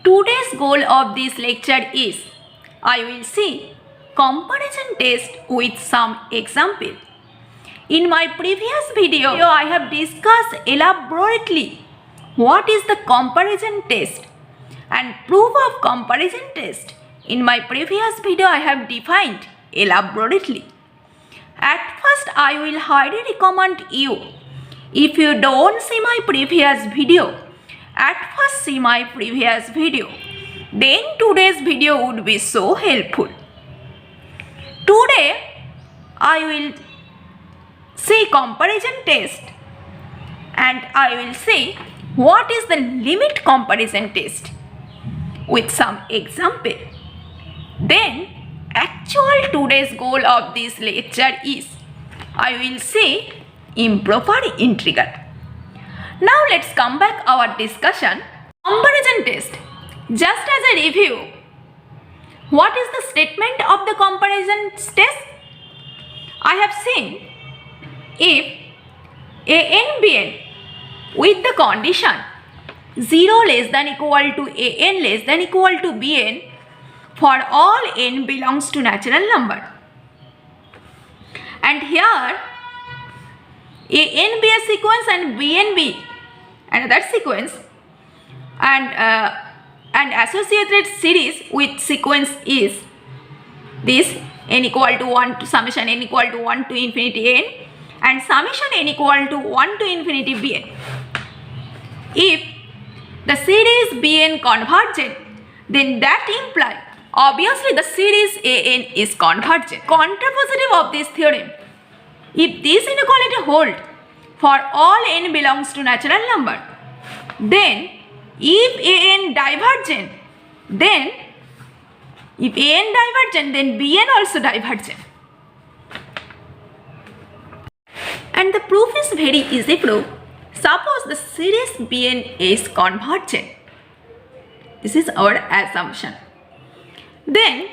Today's goal of this lecture is I will see comparison test with some example. In my previous video, I have discussed elaborately what is the comparison test and proof of comparison test. In my previous video, I have defined elaborately. At first, I will highly recommend you, if you don't see my previous video, at first see my previous video. Then today's video would be so helpful. Today, I will see comparison test and I will say what is the limit comparison test with some example. Then actual today's goal of this lecture is I will say improper integral. Now let's come back our discussion. Comparison test. Just as a review, what is the statement of the comparison test? I have seen if an bn with the condition 0 less than equal to an less than equal to bn for all n belongs to natural number. And here an be a sequence and bn be another sequence, and associated series with sequence is this n equal to 1 to summation n equal to 1 to infinity n and summation n equal to 1 to infinity bn. If the series bn convergent, then that implies obviously the series an is convergent. Contrapositive of this theorem, if this inequality holds for all n belongs to natural number, then if an divergent, then if an divergent, then bn also divergent. And the proof is very easy proof. Suppose the series bn is convergent. This is our assumption. Then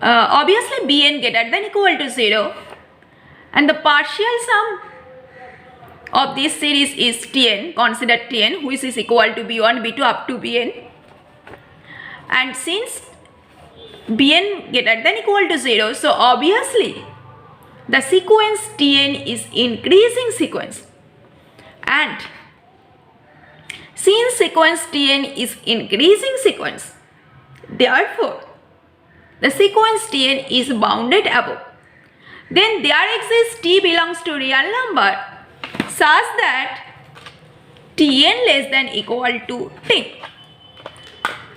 obviously bn greater than equal to 0 and the partial sum of this series is Tn, consider Tn, which is equal to b1, b2 up to bn. And since bn greater than equal to 0, so obviously the sequence Tn is increasing sequence. And since sequence Tn is increasing sequence, therefore the sequence Tn is bounded above. Then there exists T belongs to real number such that Tn less than equal to T.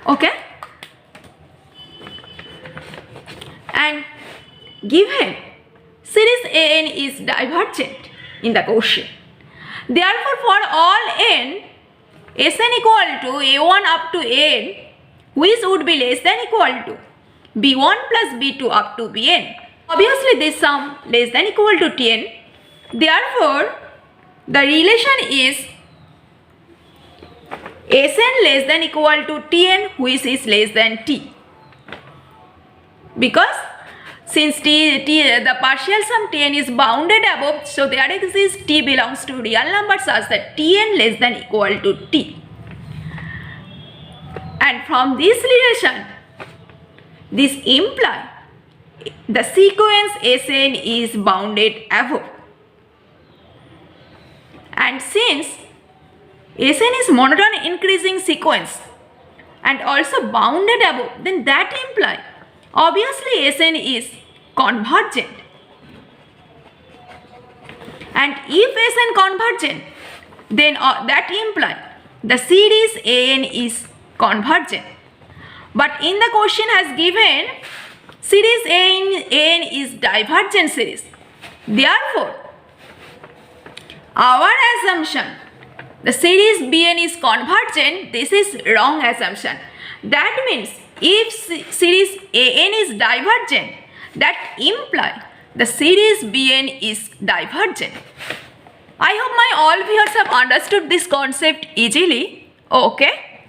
Okay? And given series an is divergent in the question, therefore for all n, Sn equal to a1 up to n, which would be less than equal to b1 plus b2 up to bn. Obviously this sum less than equal to Tn. Therefore the relation is Sn less than equal to Tn, which is less than T. Because since the partial sum Tn is bounded above, so there exists T belongs to real number such that Tn less than equal to T. And from this relation, this implies the sequence Sn is bounded above. And since Sn is monotone increasing sequence and also bounded above, then that implies obviously Sn is convergent. And if Sn convergent, then that implies the series An is convergent. But in the question has given series An is divergent series. Therefore, our assumption the series Bn is convergent, this is wrong assumption. That means if series An is divergent, that implies the series Bn is divergent. I hope my all viewers have understood this concept easily. Okay?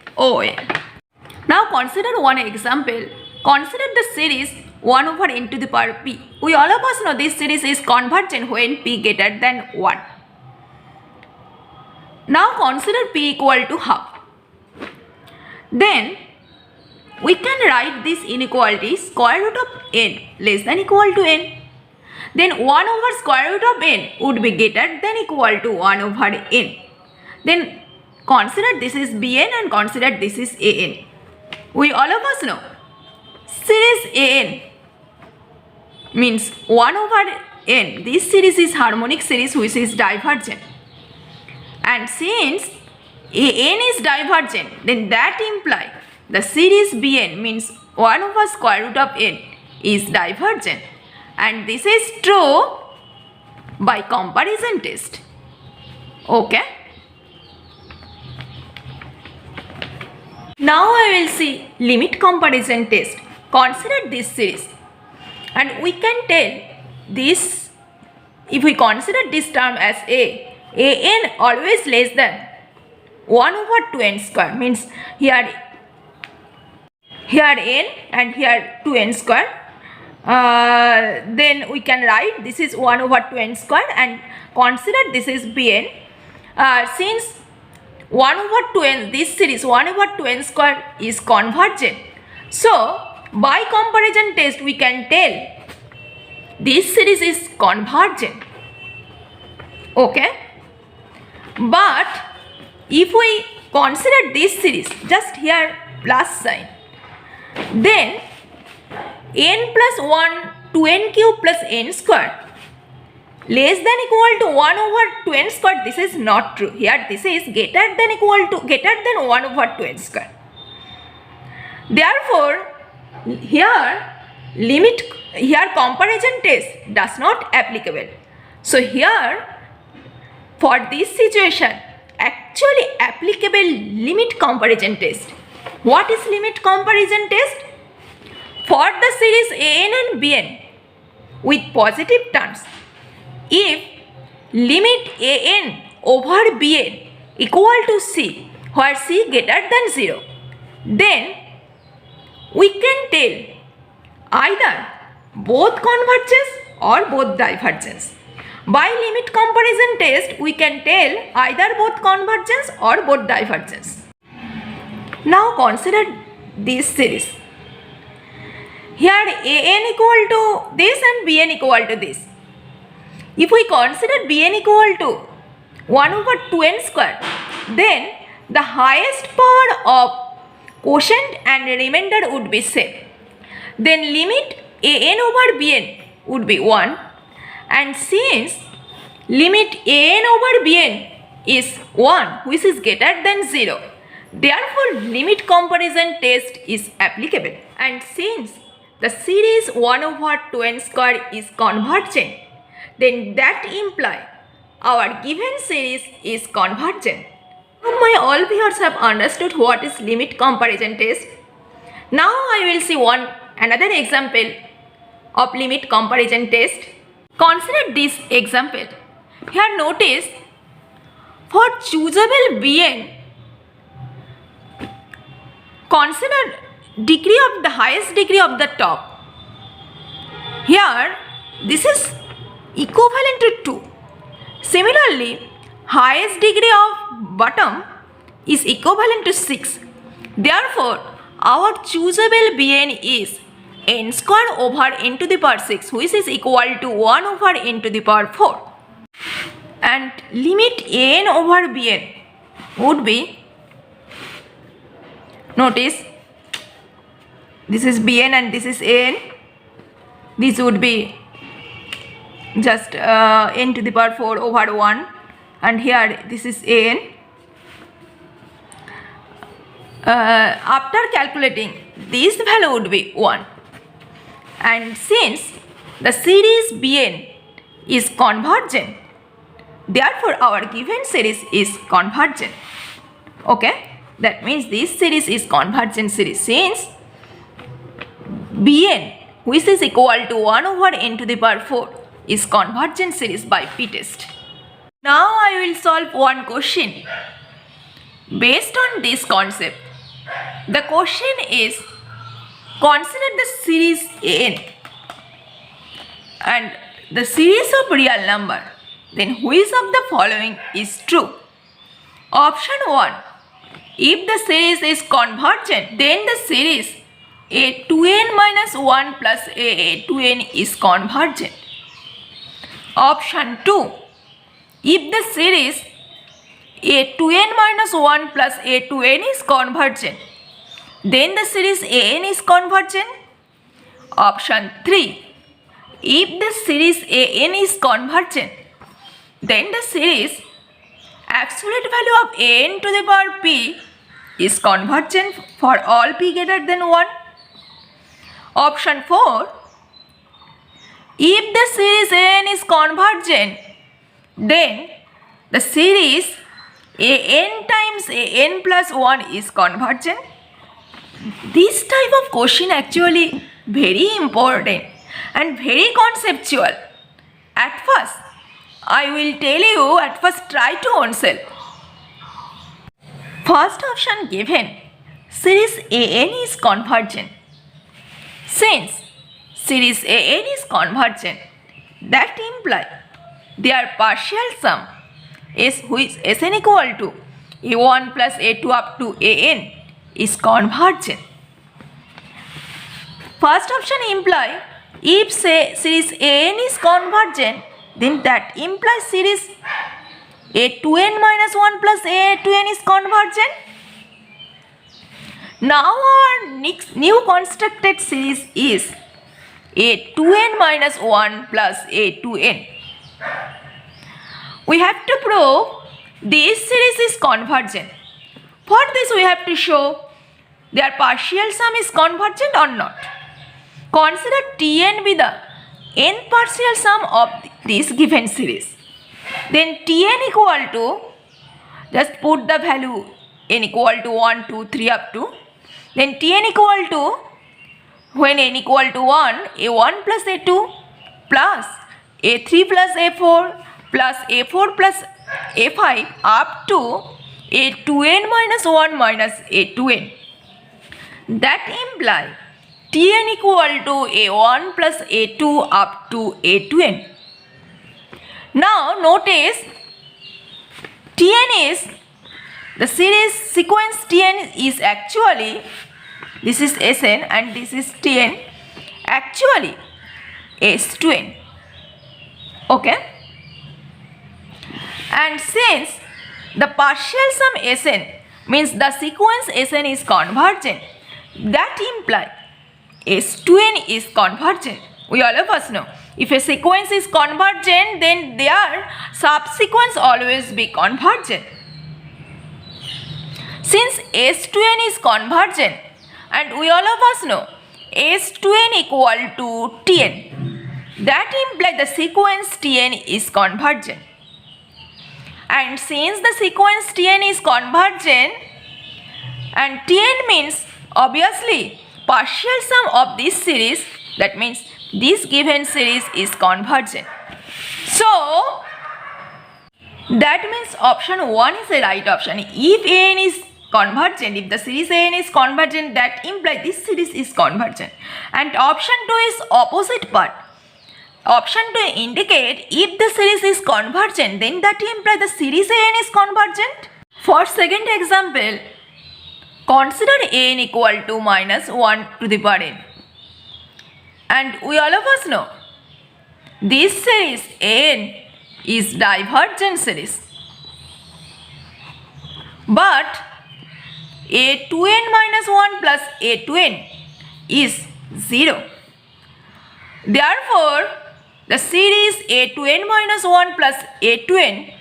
Now consider one example. Consider the series 1 over n to the power p. We all of us know this series is convergent when p greater than 1. Now consider p equal to half. then we can write this inequality square root of n less than equal to n. Then 1 over square root of n would be greater than equal to 1 over n. Then consider this is Bn and consider this is An. We all of us know series An means 1 over n. This series is harmonic series which is divergent. And since An is divergent, then that implies the series Bn means 1 over square root of n is divergent. And this is true by comparison test. Okay. Now I will see limit comparison test. Consider this series and we can tell this, if we consider this term as An always less than 1 over 2n square means here n and here 2n square. Then we can write this is 1 over 2n square and consider this is Bn. Since 1 over 2n, this series 1 over 2n square is convergent. So by comparison test we can tell this series is convergent. Okay. But if we consider this series, just here plus sign, then n plus 1 2n cube plus n square less than equal to 1 over 2n square, this is not true. Here this is greater than 1 over 2n square. Therefore, here comparison test does not applicable. So here for this situation actually applicable limit comparison test. What is limit comparison test? For the series An and Bn with positive terms, if limit An over Bn equal to C, where C greater than 0, then we can tell either both convergence or both divergence. By limit comparison test, we can tell either both convergence or both divergence. Now consider this series. Here An equal to this and Bn equal to this. If we consider Bn equal to 1 over 2n square, then the highest power of quotient and remainder would be same. Then limit An over Bn would be 1, and since limit An over Bn is 1 which is greater than 0, therefore limit comparison test is applicable. And since the series 1 over 2n square is convergent, then that implies our given series is convergent. My all viewers have understood what is limit comparison test. Now I will see another example of limit comparison test. Consider this example. Here notice for choosable Bn, consider degree of the highest degree of the top. Here this is equivalent to 2. Similarly, highest degree of bottom is equivalent to 6. Therefore, our choosable Bn is n square over n to the power 6, which is equal to 1 over n to the power 4. And limit An over Bn would be, notice this is Bn and this is An. This would be just n to the power 4 over 1, and here this is An. After calculating, this value would be 1, and since the series Bn is convergent, therefore our given series is convergent. Okay, that means this series is convergent series since Bn, which is equal to 1 over n to the power 4, is convergent series by p-test. Now I will solve one question based on this concept. The question is, consider the series An and the series of real number, then which of the following is true? Option 1, If the series is convergent, then the series a to n minus 1 plus a to n is convergent. Option 2. If the series a to n minus 1 plus a to n is convergent, then the series an is convergent. Option 3. If the series an is convergent, then the series absolute value of n to the power p is convergent for all p greater than 1. Option 4. If the series an is convergent, then the series an times an plus 1 is convergent. This type of question actually very important and very conceptual. At first, I will tell you, at first try to answer. First option given, series an is convergent. Since series an is convergent, that implies their partial sum is which Sn equal to a1 plus a2 up to an is convergent. First option imply if say series an is convergent, then that implies series a to n minus 1 plus a to n is convergent. Now our next new constructed series is a to n minus 1 plus a to n. We have to prove this series is convergent. For this we have to show their partial sum is convergent or not. Consider Tn be the n partial sum of this given series. Then Tn equal to, just put the value n equal to 1, 2, 3 up to. Then Tn equal to, when n equal to 1, a1 plus a2 plus a3 plus a4 plus a4 plus a5 up to a to n minus 1 minus a to n. That implies Tn equal to a1 plus a2 up to a to n. Now notice Tn is, the series sequence Tn is actually, this is Sn and this is Tn, actually S to n. Okay? And since the partial sum Sn means the sequence Sn is convergent, that implies S to n is convergent. We all of us know, if a sequence is convergent, then their subsequence always be convergent. Since S to n is convergent, and we all of us know S to n equal to Tn, that implies the sequence Tn is convergent. And since the sequence Tn is convergent, and Tn means obviously partial sum of this series, that means this given series is convergent. So that means option 1 is the right option. If an is convergent, if the series an is convergent, that implies this series is convergent. And option 2 is opposite part. Option 2 indicate if the series is convergent, then that implies the series an is convergent. For second example, consider an equal to minus 1 to the power n. And we all of us know this series an is divergent series. But a to n minus 1 plus a to n is 0. Therefore, the series a to n minus 1 plus a to n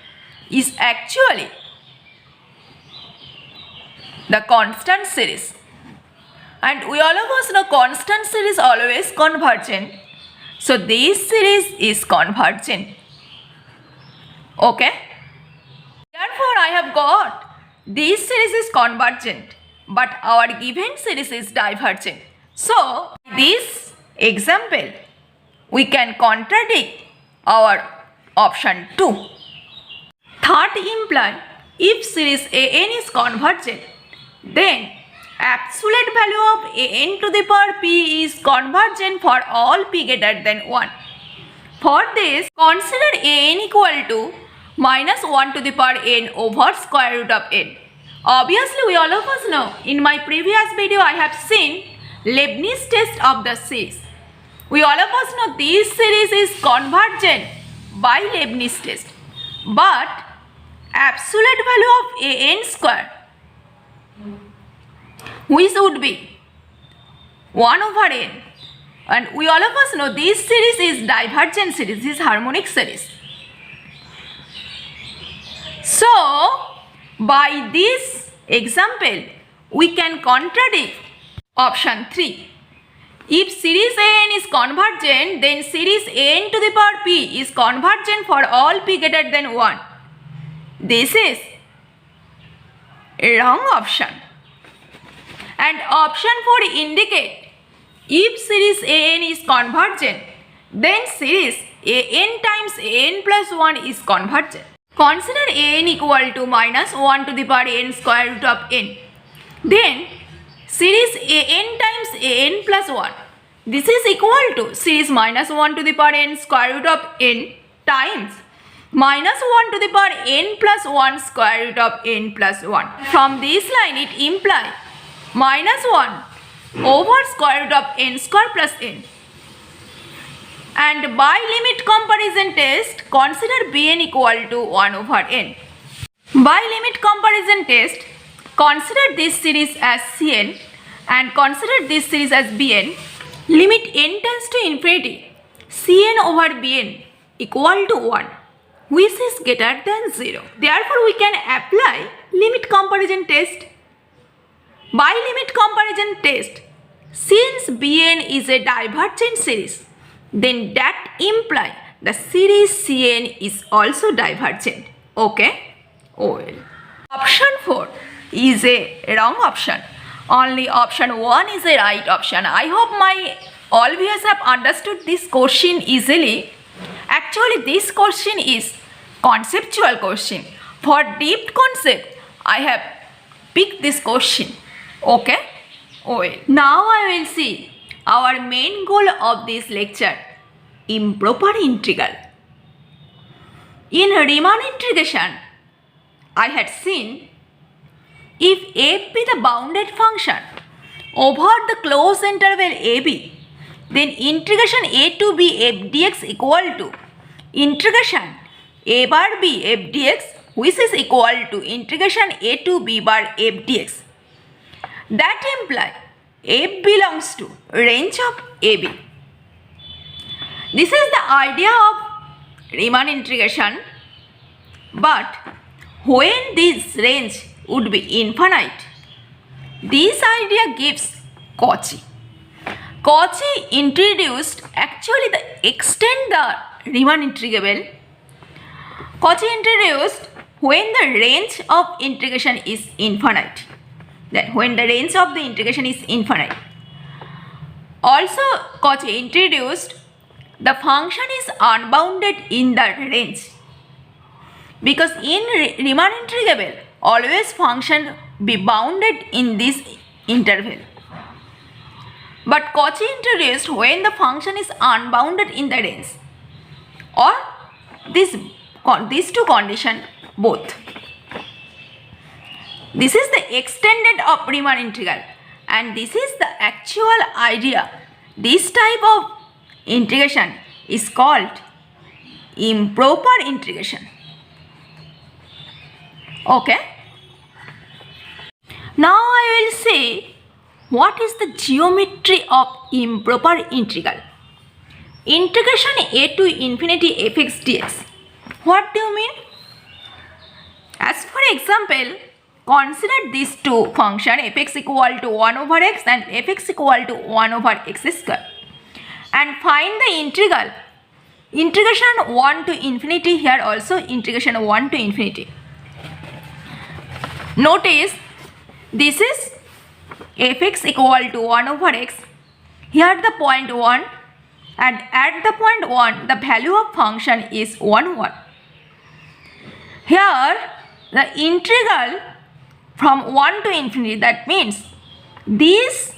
is actually the constant series. And we all of us know constant series always convergent. So this series is convergent. Okay? Therefore, I have got this series is convergent, but our given series is divergent. So, this example, we can contradict our option 2. Third imply, if series an is convergent, then absolute value of an to the power p is convergent for all p greater than 1. For this, consider an equal to minus 1 to the power n over square root of n. Obviously, we all of us know, in my previous video I have seen Leibniz test of the series. We all of us know this series is convergent by Leibniz test. But absolute value of an square, which would be 1 over n. And we all of us know this series is divergent series, this is harmonic series. So, by this example, we can contradict option 3. If series an is convergent, then series n to the power p is convergent for all p greater than 1. This is a wrong option. And option 4 indicate if series an is convergent, then series an times an plus 1 is convergent. Consider an equal to minus 1 to the power n square root of n. Then series an times an plus 1. This is equal to series minus 1 to the power n square root of n times minus 1 to the power n plus 1 square root of n plus 1. From this line it implies minus 1 over square root of n square plus n. And by limit comparison test, consider Bn equal to 1 over n. By limit comparison test, consider this series as Cn and consider this series as Bn. Limit n tends to infinity, Cn over Bn equal to 1, which is greater than 0. Therefore, we can apply limit comparison test. By limit comparison test, since Bn is a divergent series, then that implies the series Cn is also divergent. Okay? Well. Option 4 is a wrong option. Only option 1 is a right option. I hope my all viewers have understood this question easily. Actually, this question is conceptual question. For deep concept, I have picked this question. Okay? Well. Now I will see our main goal of this lecture, improper integral. In Riemann integration, I had seen if f be the bounded function over the closed interval ab, then integration a to b f dx equal to integration a bar b f dx, which is equal to integration a to b bar f dx. That implies f belongs to range of ab. This is the idea of Riemann integration, but when this range would be infinite, this idea gives Cauchy. Cauchy introduced actually the extend the Riemann integrable. Cauchy introduced when the range of integration is infinite. Then when the range of the integration is infinite. Also, Cauchy introduced the function is unbounded in the range. Because in Riemann integrable, always function be bounded in this interval. But Cauchy introduced when the function is unbounded in the range, or these two conditions both. This is the extended of Riemann integral, and this is the actual idea. This type of integration is called improper integration. Okay. Now I will say what is the geometry of improper integral. Integration a to infinity fx dx. What do you mean? As for example, consider these two functions fx equal to 1 over x and fx equal to 1 over x square, and find the integral. Integration 1 to infinity, here also integration 1 to infinity. Notice this is fx equal to 1 over x, here the point 1, and at the point 1 the value of function is 1 1. Here the integral from 1 to infinity, that means this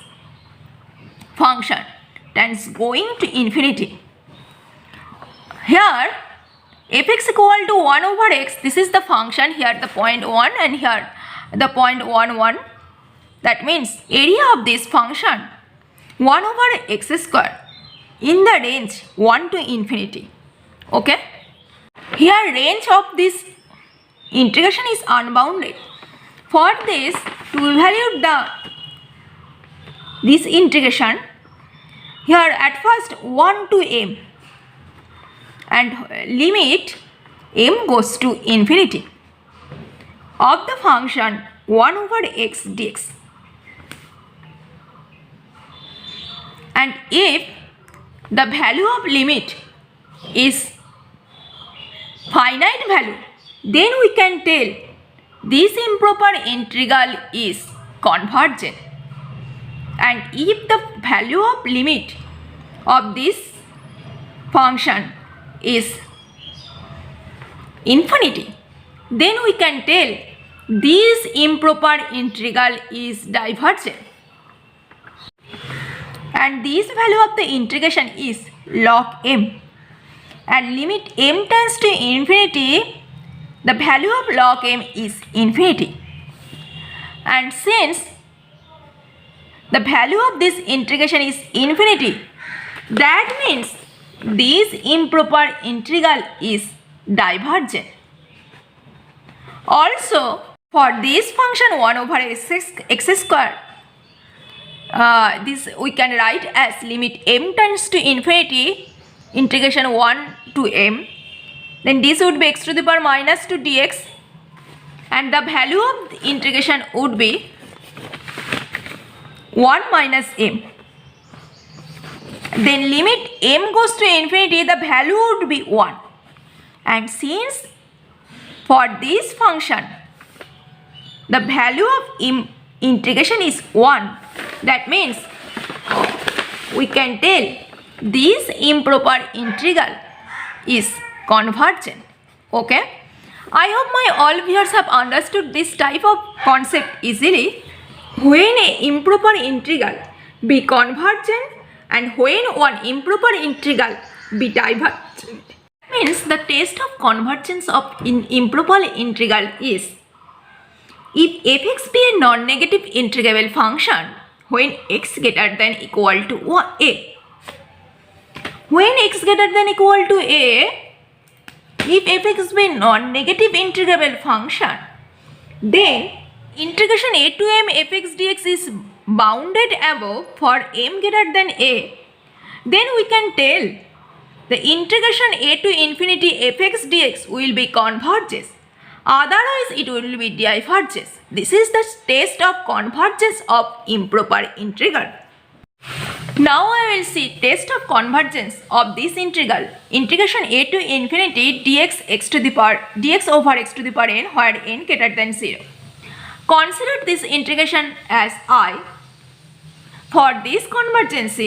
function tends going to infinity. Here fx equal to 1 over x, this is the function, here the point 1 and here the point 1 1. That means area of this function 1 over x square in the range 1 to infinity. Okay. Here range of this integration is unbounded. For this, to evaluate this integration, here at first 1 to m and limit m goes to infinity of the function 1 over x dx. And if the value of limit is finite value, then we can tell this improper integral is convergent. And if the value of limit of this function is infinity, then we can tell this improper integral is divergent. And this value of the integration is log m. And limit m tends to infinity, the value of log m is infinity. And since the value of this integration is infinity, that means this improper integral is divergent. Also, for this function 1 over x square, this we can write as limit m tends to infinity, integration 1 to m. Then this would be x to the power minus 2 dx, and the value of the integration would be 1 minus m. Then limit m goes to infinity, the value would be 1. And since for this function the value of integration is 1, that means we can tell this improper integral is convergent. Okay. I hope my all viewers have understood this type of concept easily. When a improper integral be convergent and when one improper integral be divergent, means the test of convergence of improper integral is if fx be a non-negative integrable function when x greater than equal to a. When x greater than equal to a, if fx be non-negative integrable function, then integration a to m fx dx is bounded above for m greater than a. Then we can tell the integration a to infinity fx dx will be converges. Otherwise, it will be diverges. This is the test of convergence of improper integral. Now I will see test of convergence of this integral, integration a to infinity dx over x to the power n, where n greater than 0. Consider this integration as I. For this convergence,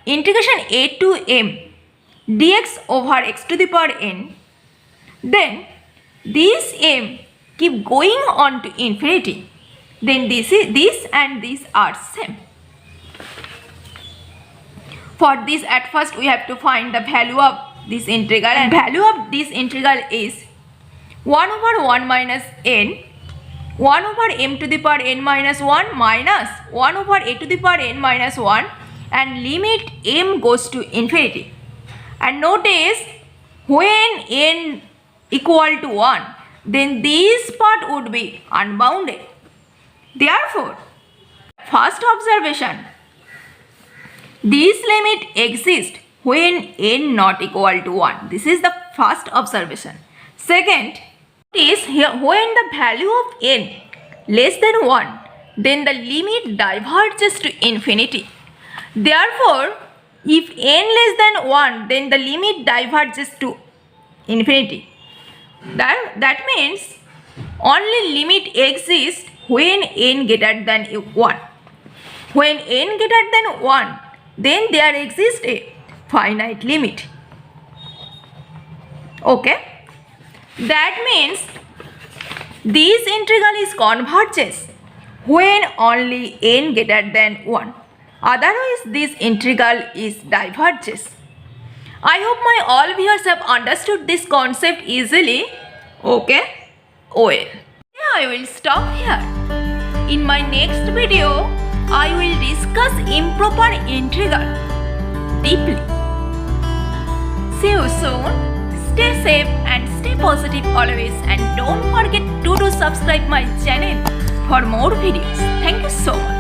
integration a to m dx over x to the power n, then this m keep going on to infinity, then this and this are same. For this, at first we have to find the value of this integral, and value of this integral is 1 over 1 minus n, 1 over m to the power n minus 1 minus 1 over a to the power n minus 1, and limit m goes to infinity. And notice when n equal to 1, then this part would be unbounded. Therefore, first observation, this limit exists when n not equal to 1. This is the first observation. Second is here when the value of n less than 1, then the limit diverges to infinity. Therefore, if n less than 1, then the limit diverges to infinity. That means only limit exists when n greater than 1. When n greater than 1, then there exists a finite limit. Okay. That means this integral is converges when only n greater than 1. Otherwise, this integral is diverges. I hope my all viewers have understood this concept easily. Okay. Well, I will stop here. In my next video, I will discuss improper integral deeply. See you soon. Stay safe and stay positive always, and don't forget to subscribe my channel for more videos. Thank you so much.